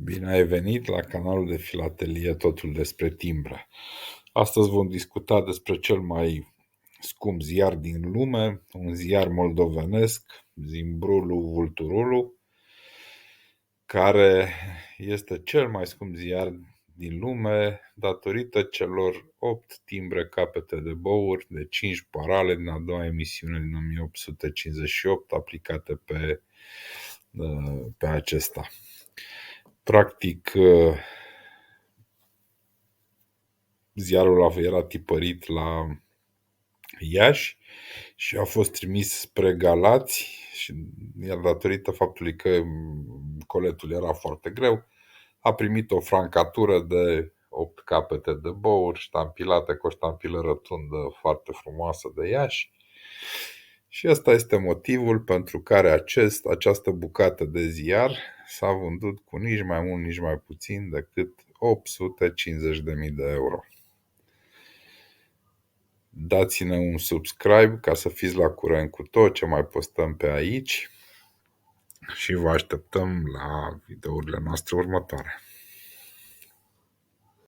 Bine ai venit la canalul de filatelie Totul despre timbre. Astăzi vom discuta despre cel mai scump ziar din lume, un ziar moldovenesc, Zimbrulu Vulturulu, care este cel mai scump ziar din lume datorită celor 8 timbre capete de bouri de 5 parale din a doua emisiune din 1858 aplicate pe acesta. Practic, ziarul era tipărit la Iași și a fost trimis spre Galați, iar datorită faptului că coletul era foarte greu, a primit o francatură de 8 capete de bouri ștampilate cu o ștampilă rotundă foarte frumoasă de Iași. Și ăsta este motivul pentru care această bucată de ziar s-a vândut cu nici mai mult, nici mai puțin decât 850.000 de euro. Dați-ne un subscribe ca să fiți la curent cu tot ce mai postăm pe aici și vă așteptăm la videourile noastre următoare.